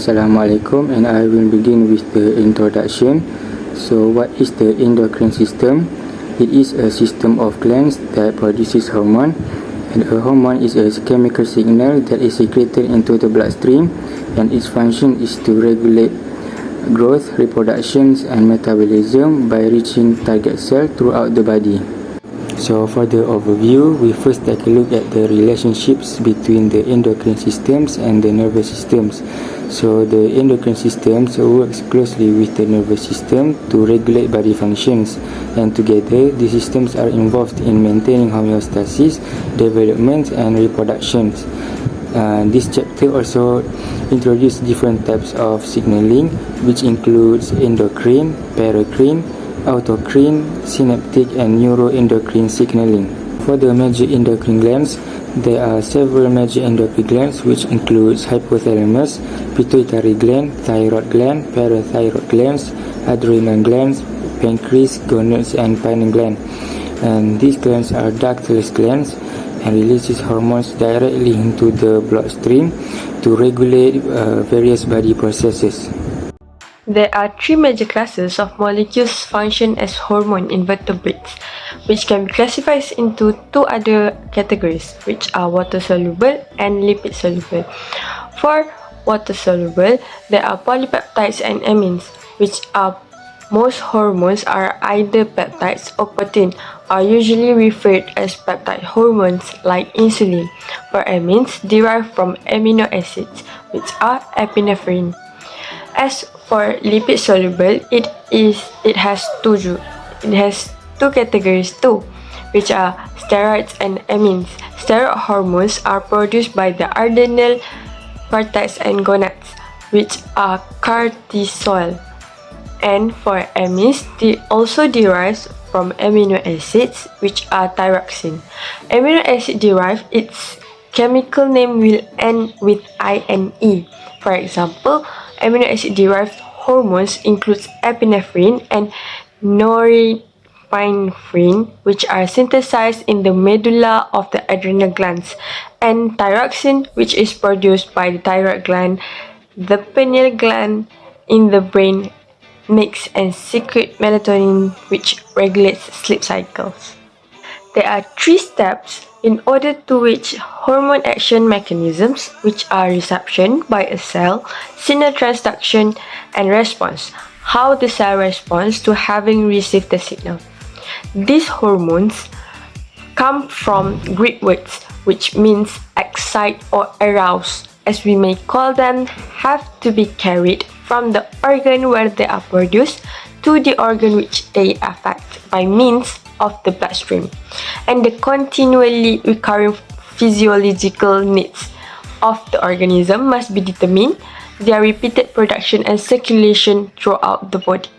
Assalamualaikum, and I will begin with the introduction. So what is the endocrine system? It is a system of glands that produces hormone, and a hormone is a chemical signal that is secreted into the bloodstream, and its function is to regulate growth, reproduction, and metabolism by reaching target cell throughout the body. So for the overview, we first take a look at the relationships between the endocrine systems and the nervous systems. So the endocrine system works closely with the nervous system to regulate body functions, and together these systems are involved in maintaining homeostasis, development, and reproduction. This chapter also introduces different types of signaling, which includes endocrine, paracrine, autocrine, synaptic, and neuroendocrine signaling. For the major endocrine glands, there are several major endocrine glands, which includes hypothalamus, pituitary gland, thyroid gland, parathyroid glands, adrenal glands, pancreas, gonads, and pineal gland. And these glands are ductless glands and releases hormones directly into the bloodstream to regulate various body processes. There are three major classes of molecules function as hormone in vertebrates, which can be classified into two other categories, which are water-soluble and lipid-soluble. For water-soluble, there are polypeptides and amines, which are most hormones are either peptides or protein, are usually referred as peptide hormones like insulin. For amines, derived from amino acids, which are epinephrine. As for lipid soluble, it has two categories too, which are steroids and amines. Steroid hormones are produced by the adrenal cortex and gonads, which are cortisol. And for amines, they also derives from amino acids, which are thyroxine. Amino acid derived, its chemical name will end with INE. For example, amino acid derived hormones include epinephrine and norepinephrine, which are synthesized in the medulla of the adrenal glands, and thyroxine, which is produced by the thyroid gland. The pineal gland in the brain makes and secretes melatonin, which regulates sleep cycles. There are three steps in order to reach hormone action mechanisms, which are reception by a cell, signal transduction, and response, how the cell responds to having received the signal. These hormones come from Greek words, which means excite or arouse, as we may call them, have to be carried from the organ where they are produced to the organ which they affect by means of the bloodstream, and the continually recurring physiological needs of the organism must be determined, their repeated production and circulation throughout the body.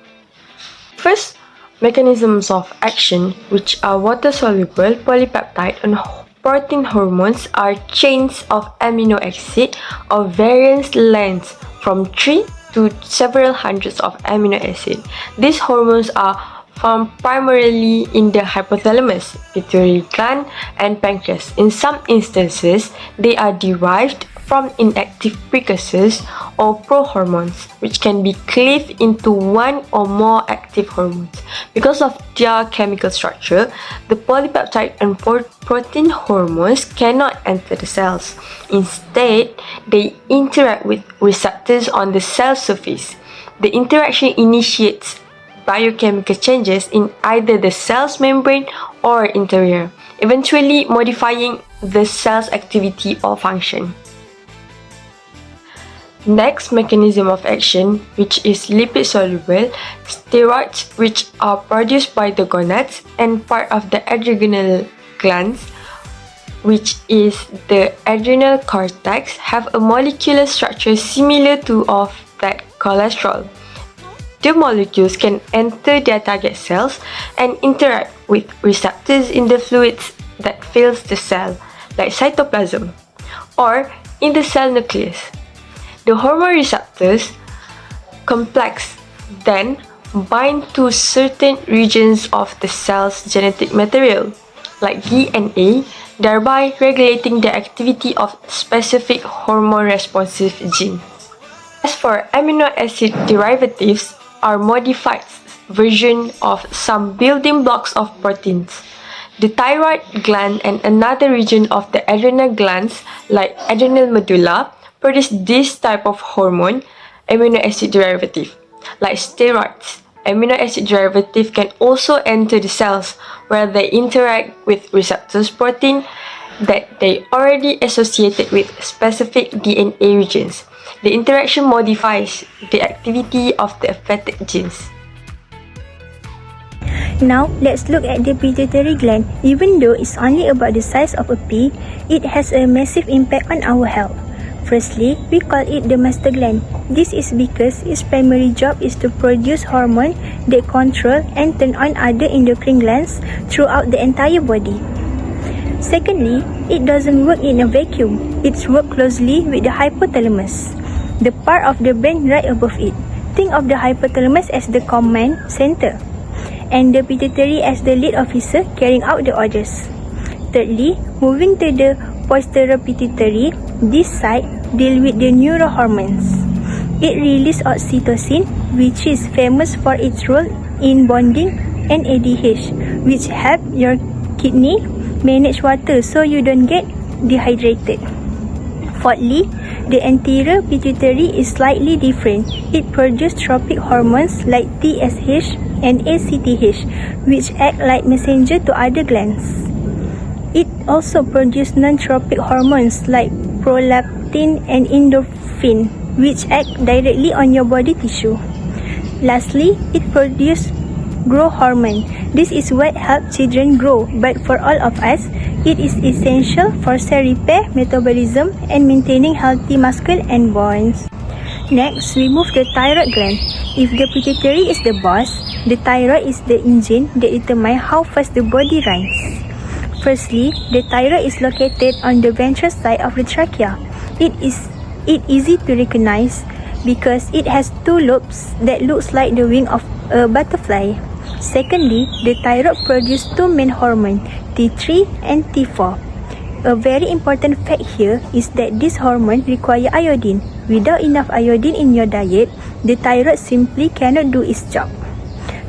First, mechanisms of action, which are water-soluble polypeptide and protein hormones, are chains of amino acid of various lengths from 3 to several hundreds of amino acids. These hormones are found primarily in the hypothalamus, pituitary gland, and pancreas. In some instances, they are derived from inactive precursors or prohormones, which can be cleaved into one or more active hormones. Because of their chemical structure, the polypeptide and protein hormones cannot enter the cells. Instead, they interact with receptors on the cell surface. The interaction initiates biochemical changes in either the cell's membrane or interior, eventually modifying the cell's activity or function. Next mechanism of action, which is lipid-soluble, steroids, which are produced by the gonads and part of the adrenal glands, which is the adrenal cortex, have a molecular structure similar to of that cholesterol. The molecules can enter their target cells and interact with receptors in the fluids that fills the cell, like cytoplasm, or in the cell nucleus. The hormone receptors complex then bind to certain regions of the cell's genetic material, like DNA, thereby regulating the activity of specific hormone-responsive genes. As for amino acid derivatives, are modified version of some building blocks of proteins. The thyroid gland and another region of the adrenal glands, like adrenal medulla, produce this type of hormone, amino acid derivative. Like steroids, amino acid derivative can also enter the cells where they interact with receptors protein that they already associated with specific DNA regions. The interaction modifies the activity of the affected genes. Now, let's look at the pituitary gland. Even though it's only about the size of a pea, it has a massive impact on our health. Firstly, we call it the master gland. This is because its primary job is to produce hormones that control and turn on other endocrine glands throughout the entire body. Secondly, it doesn't work in a vacuum. It works closely with the hypothalamus, the part of the brain right above it. Think of the hypothalamus as the command center, and the pituitary as the lead officer carrying out the orders. Thirdly, moving to the posteropituitary, this side deals with the neurohormones. It releases oxytocin, which is famous for its role in bonding, and ADH, which help your kidney manage water so you don't get dehydrated. Fourthly, the anterior pituitary is slightly different. It produces tropic hormones like TSH and ACTH, which act like messenger to other glands. It also produces non-tropic hormones like prolactin and endorphin, which act directly on your body tissue. Lastly, it produces growth hormone. This is what helps children grow, but for all of us, it is essential for cell repair, metabolism, and maintaining healthy muscle and bones. Next, we move the thyroid gland. If the pituitary is the boss, the thyroid is the engine that determines how fast the body runs. Firstly, the thyroid is located on the ventral side of the trachea. It is easy to recognize because it has two lobes that looks like the wing of a butterfly. Secondly, the thyroid produces two main hormones, T3 and T4. A very important fact here is that this hormone require iodine. Without enough iodine in your diet, the thyroid simply cannot do its job.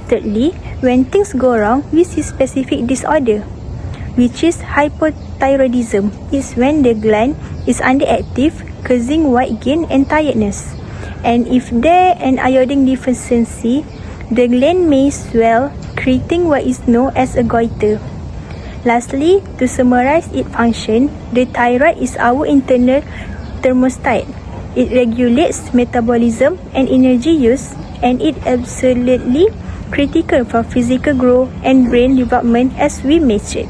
Thirdly, when things go wrong, we see specific disorder, which is hypothyroidism. Is when the gland is underactive, causing weight gain and tiredness. And if there an iodine deficiency, the gland may swell, creating what is known as a goiter. Lastly, to summarize its function, the thyroid is our internal thermostat. It regulates metabolism and energy use, and it absolutely critical for physical growth and brain development as we mentioned.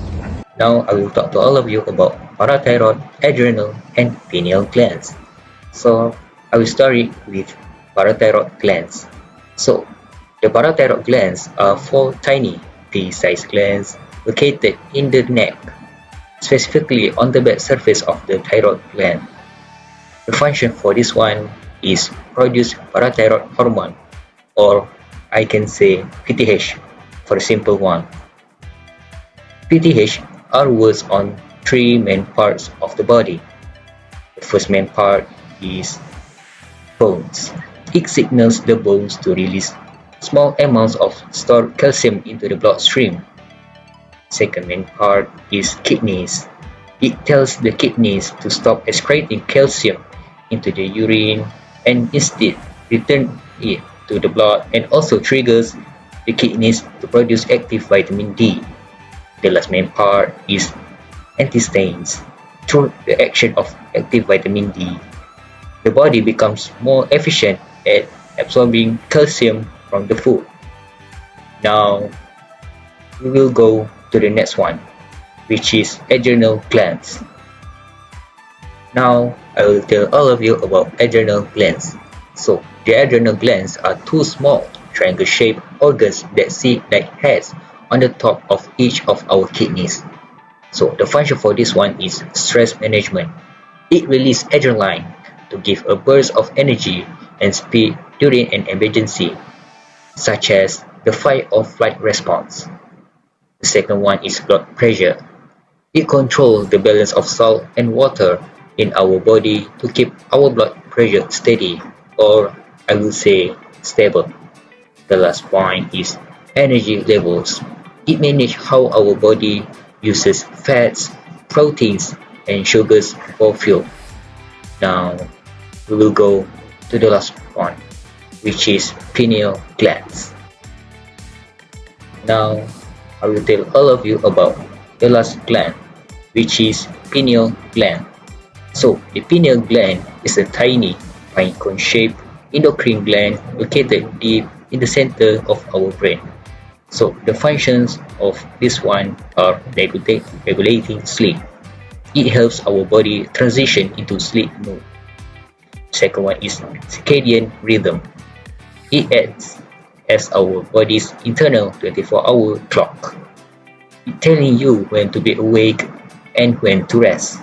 Now I will talk to all of you about parathyroid, adrenal, and pineal glands. So I will start with parathyroid glands. So the parathyroid glands are four tiny pea-sized glands located in the neck, specifically on the back surface of the thyroid gland. The function for this one is produce parathyroid hormone, or I can say PTH for the simple one. PTH are works on three main parts of the body. The first main part is bones. It signals the bones to release small amounts of stored calcium into the bloodstream. Second main part is kidneys. It tells the kidneys to stop excreting calcium into the urine and instead return it to the blood, and also triggers the kidneys to produce active vitamin D. The last main part is intestines. Through the action of active vitamin D, the body becomes more efficient at absorbing calcium from the food. Now, we will go to the next one, which is adrenal glands. Now, I will tell all of you about adrenal glands. So, the adrenal glands are two small triangle-shaped organs that sit like heads on the top of each of our kidneys. So, the function for this one is stress management. It releases adrenaline to give a burst of energy and speed during an emergency, such as the fight or flight response. The second one is blood pressure. It controls the balance of salt and water in our body to keep our blood pressure steady. or I will say stable. The last point is energy levels. It manages how our body uses fats, proteins, and sugars for fuel. Now we will go to the last one, which is pineal glands. Now I will tell all of you about the last gland, which is pineal gland. So the pineal gland is a tiny, pine cone-shaped endocrine gland located deep in the center of our brain. So the functions of this one are regulating sleep. It helps our body transition into sleep mode. Second one is circadian rhythm. It acts as our body's internal 24-hour clock. It telling you when to be awake and when to rest.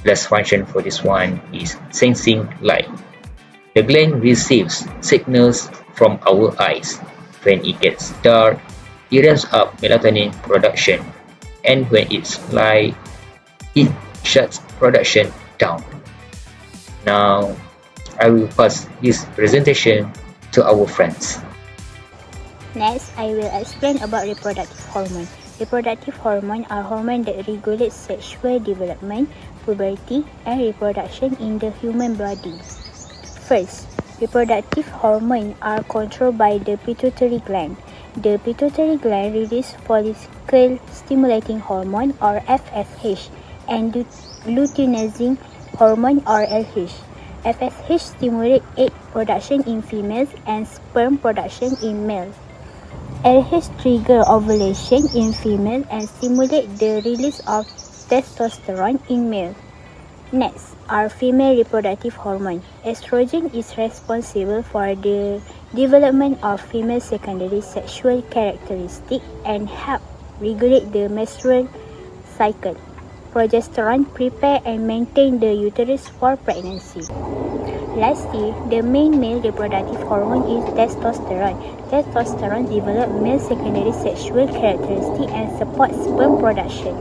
Last function for this one is sensing light. The gland receives signals from our eyes. When it gets dark, it ramps up melatonin production, and when it's light, it shuts production down. Now, I will pass this presentation to our friends. Next, I will explain about reproductive hormone. Reproductive hormone are hormones that regulate sexual development, puberty, and reproduction in the human body. First, reproductive hormones are controlled by the pituitary gland. The pituitary gland releases follicle stimulating hormone or FSH and luteinizing hormone or LH. FSH stimulates egg production in females and sperm production in males. LH triggers ovulation in female and stimulates the release of testosterone in male. Next are female reproductive hormones. Estrogen is responsible for the development of female secondary sexual characteristics and help regulate the menstrual cycle. Progesterone prepare and maintain the uterus for pregnancy. Lastly, the main male reproductive hormone is testosterone. Testosterone develops male secondary sexual characteristics and supports sperm production.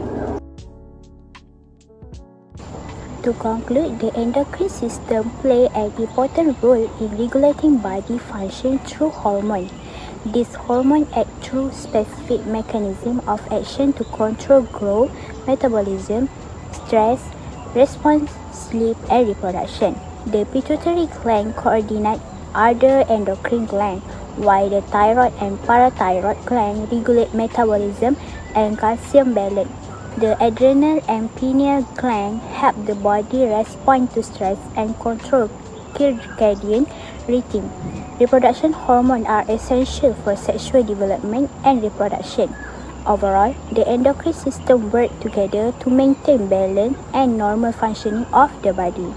To conclude, the endocrine system plays an important role in regulating body function through hormones. These hormones act through specific mechanisms of action to control growth, metabolism, stress, response, sleep, and reproduction. The pituitary gland coordinates other endocrine glands, while the thyroid and parathyroid glands regulate metabolism and calcium balance. The adrenal and pineal gland help the body respond to stress and control circadian rhythm. Reproduction hormones are essential for sexual development and reproduction. Overall, the endocrine system works together to maintain balance and normal functioning of the body.